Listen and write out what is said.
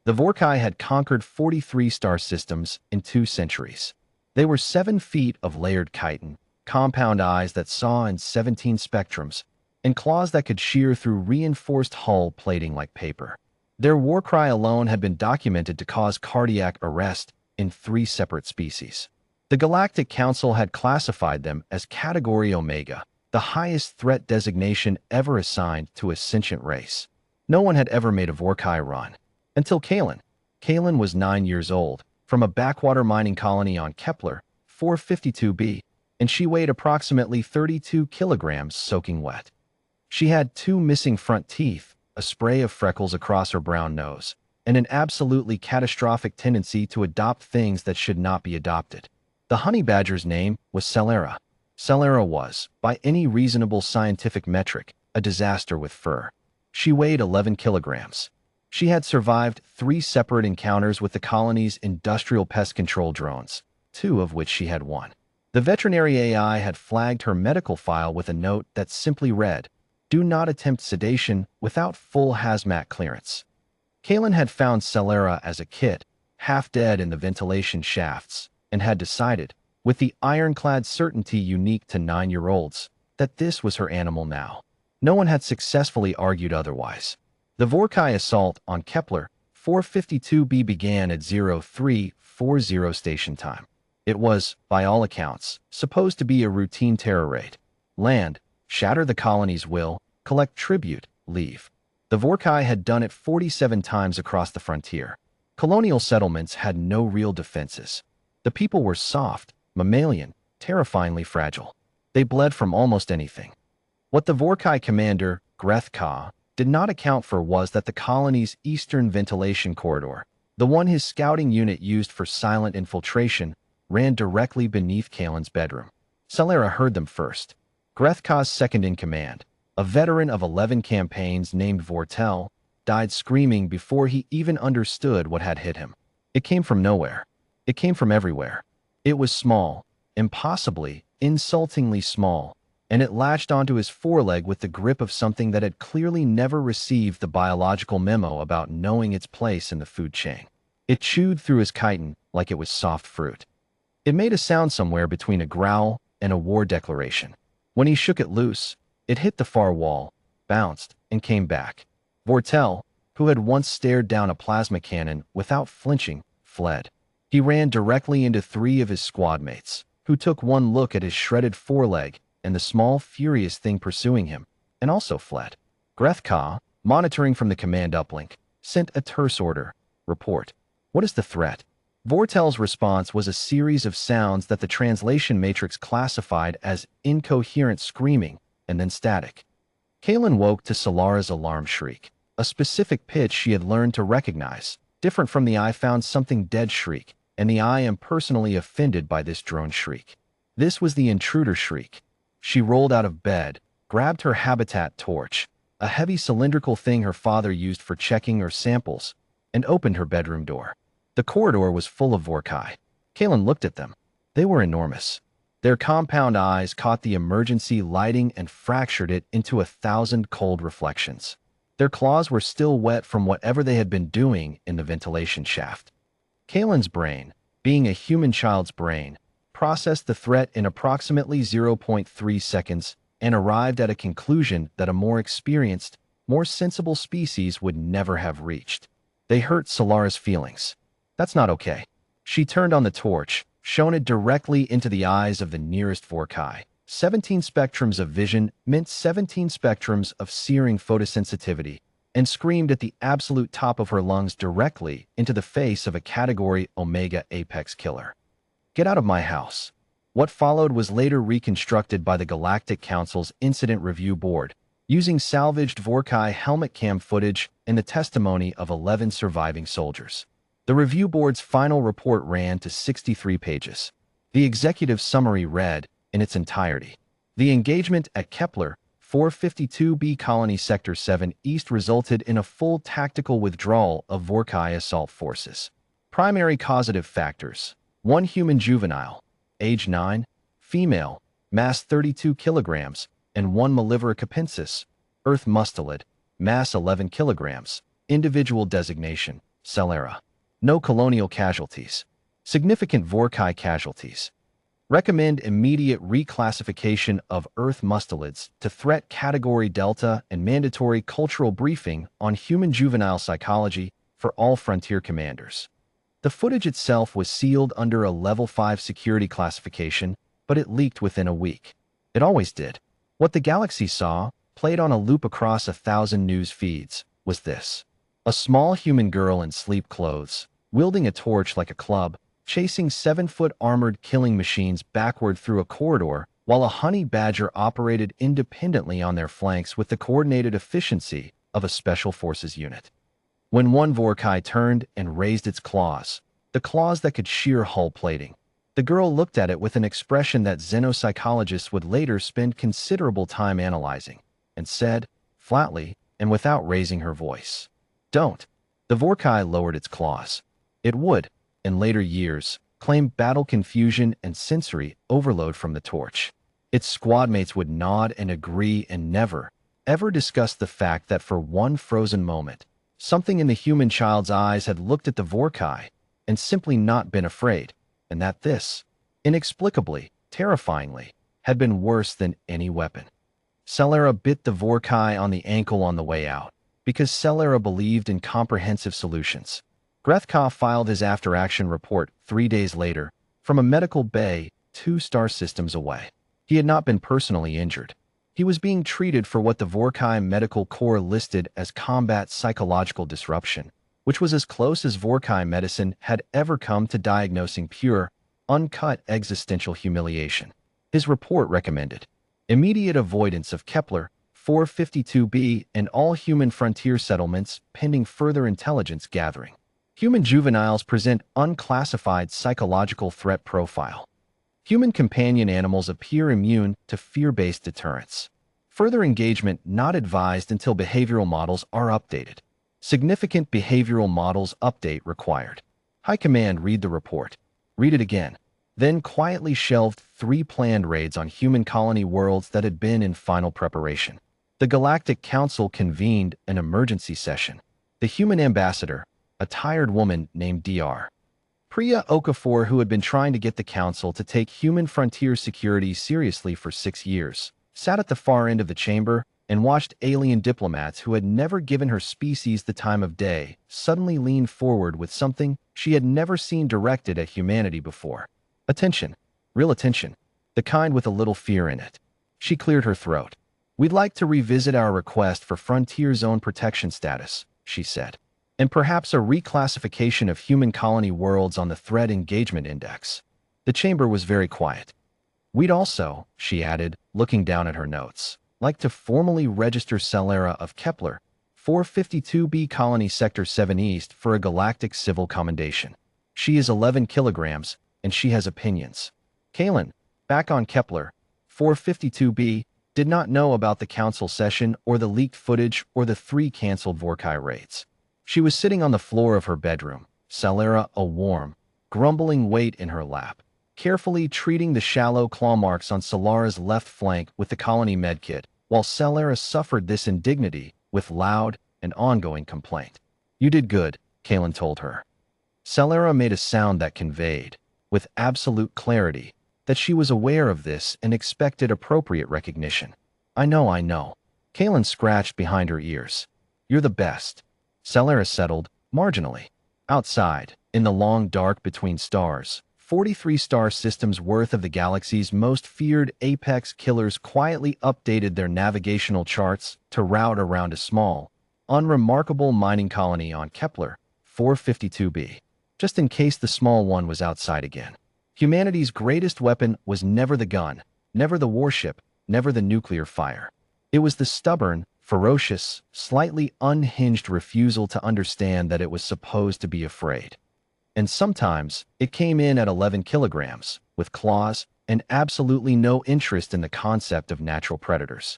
The Vorkai had conquered 43 star systems in 2 centuries. They were 7 feet of layered chitin, compound eyes that saw in 17 spectrums, and claws that could shear through reinforced hull plating like paper. Their warcry alone had been documented to cause cardiac arrest in 3 separate species. The Galactic Council had classified them as Category Omega, the highest threat designation ever assigned to a sentient race. No one had ever made a Vorkai run. Until Kalen. Kalen was 9 years old, from a backwater mining colony on Kepler 452b, and she weighed approximately 32 kilograms soaking wet. She had 2 missing front teeth, a spray of freckles across her brown nose, and an absolutely catastrophic tendency to adopt things that should not be adopted. The honey badger's name was Celera. Celera was, by any reasonable scientific metric, a disaster with fur. She weighed 11 kilograms. She had survived 3 separate encounters with the colony's industrial pest control drones, 2 of which she had won. The veterinary AI had flagged her medical file with a note that simply read, "Do not attempt sedation without full hazmat clearance." Kalen had found Celera as a kit, half dead in the ventilation shafts, and had decided, with the ironclad certainty unique to 9-year-olds, that this was her animal now. No one had successfully argued otherwise. The Vorkai assault on Kepler 452b began at 0340 station time. It was, by all accounts, supposed to be a routine terror raid. Land, shatter the colony's will, collect tribute, leave. The Vorkai had done it 47 times across the frontier. Colonial settlements had no real defenses. The people were soft, mammalian, terrifyingly fragile. They bled from almost anything. What the Vorkai commander, Grethka, did not account for was that the colony's eastern ventilation corridor, the one his scouting unit used for silent infiltration, ran directly beneath Kalen's bedroom. Celera heard them first. Grethka's second-in-command, a veteran of 11 campaigns named Vortel, died screaming before he even understood what had hit him. It came from nowhere. It came from everywhere. It was small, impossibly, insultingly small, and it latched onto his foreleg with the grip of something that had clearly never received the biological memo about knowing its place in the food chain. It chewed through his chitin like it was soft fruit. It made a sound somewhere between a growl and a war declaration. When he shook it loose, it hit the far wall, bounced, and came back. Vortel, who had once stared down a plasma cannon without flinching, fled. He ran directly into 3 of his squad mates, who took one look at his shredded foreleg and the small, furious thing pursuing him, and also fled. Grethka, monitoring from the command uplink, sent a terse order. Report. What is the threat? Vortel's response was a series of sounds that the translation matrix classified as incoherent screaming and then static. Kalen woke to Celera's alarm shriek, a specific pitch she had learned to recognize, different from the "I found something dead" shriek, and the "I am personally offended by this drone" shriek. This was the intruder shriek. She rolled out of bed, grabbed her habitat torch, a heavy cylindrical thing her father used for checking her samples, and opened her bedroom door. The corridor was full of Vorkai. Kalen looked at them. They were enormous. Their compound eyes caught the emergency lighting and fractured it into 1,000 cold reflections. Their claws were still wet from whatever they had been doing in the ventilation shaft. Kalen's brain, being a human child's brain, processed the threat in approximately 0.3 seconds and arrived at a conclusion that a more experienced, more sensible species would never have reached. They hurt Celera's feelings. That's not okay. She turned on the torch, shone it directly into the eyes of the nearest Vorkai. 17 spectrums of vision meant 17 spectrums of searing photosensitivity, and screamed at the absolute top of her lungs directly into the face of a Category Omega apex killer. Get out of my house. What followed was later reconstructed by the Galactic Council's Incident Review Board, using salvaged Vorkai helmet cam footage and the testimony of 11 surviving soldiers. The review board's final report ran to 63 pages. The executive summary read, in its entirety, the engagement at Kepler 452b Colony Sector 7 East resulted in a full tactical withdrawal of Vorkai assault forces. Primary causative factors: 1 human juvenile, age 9, female, mass 32 kilograms, and 1 Malivera capensis, earth mustelid, mass 11 kilograms, individual designation, Celera. No colonial casualties. Significant Vorkai casualties. Recommend immediate reclassification of Earth mustelids to Threat Category Delta and mandatory cultural briefing on human juvenile psychology for all frontier commanders. The footage itself was sealed under a Level 5 security classification, but it leaked within a week. It always did. What the galaxy saw, played on a loop across 1,000 news feeds, was this. A small human girl in sleep clothes, wielding a torch like a club, chasing 7-foot armored killing machines backward through a corridor, while a honey badger operated independently on their flanks with the coordinated efficiency of a special forces unit. When one Vorkai turned and raised its claws, the claws that could shear hull plating, the girl looked at it with an expression that xenopsychologists would later spend considerable time analyzing, and said, flatly and without raising her voice, "Don't." The Vorkai lowered its claws. It would, in later years, claim battle confusion and sensory overload from the torch. Its squadmates would nod and agree and never, ever discuss the fact that for one frozen moment, something in the human child's eyes had looked at the Vorkai and simply not been afraid, and that this, inexplicably, terrifyingly, had been worse than any weapon. Celera bit the Vorkai on the ankle on the way out, because Celera believed in comprehensive solutions. Grethkov filed his after-action report 3 days later from a medical bay 2 star systems away. He had not been personally injured. He was being treated for what the Vorkai Medical Corps listed as combat psychological disruption, which was as close as Vorkai medicine had ever come to diagnosing pure, uncut existential humiliation. His report recommended immediate avoidance of Kepler 452b and all human frontier settlements pending further intelligence gathering. Human juveniles present unclassified psychological threat profile. Human companion animals appear immune to fear-based deterrence. Further engagement not advised until behavioral models are updated. Significant behavioral models update required. High Command read the report. Read it again. Then quietly shelved 3 planned raids on human colony worlds that had been in final preparation. The Galactic Council convened an emergency session. The human ambassador, a tired woman named Dr. Priya Okafor, who had been trying to get the council to take human frontier security seriously for 6 years, sat at the far end of the chamber and watched alien diplomats who had never given her species the time of day suddenly lean forward with something she had never seen directed at humanity before. Attention. Real attention. The kind with a little fear in it. She cleared her throat. "We'd like to revisit our request for frontier zone protection status," she said, "and perhaps a reclassification of human colony worlds on the Threat Engagement Index." The chamber was very quiet. "We'd also," she added, looking down at her notes, "like to formally register Celera of Kepler 452b Colony Sector 7 East for a galactic civil commendation. She is 11 kilograms, and she has opinions." Kalen, back on Kepler 452b, did not know about the council session or the leaked footage or the 3 canceled Vorkai raids. She was sitting on the floor of her bedroom, Celera a warm, grumbling weight in her lap, carefully treating the shallow claw marks on Celera's left flank with the colony medkit, while Celera suffered this indignity with loud and ongoing complaint. "You did good," Kalen told her. Celera made a sound that conveyed, with absolute clarity, that she was aware of this and expected appropriate recognition. I know. Kalen scratched behind her ears. "You're the best." Celera settled, marginally. Outside, in the long dark between stars, 43 star systems worth of the galaxy's most feared apex killers quietly updated their navigational charts to route around a small, unremarkable mining colony on Kepler 452b, just in case the small one was outside again. Humanity's greatest weapon was never the gun, never the warship, never the nuclear fire. It was the stubborn, ferocious, slightly unhinged refusal to understand that it was supposed to be afraid. And sometimes, it came in at 11 kilograms, with claws, and absolutely no interest in the concept of natural predators.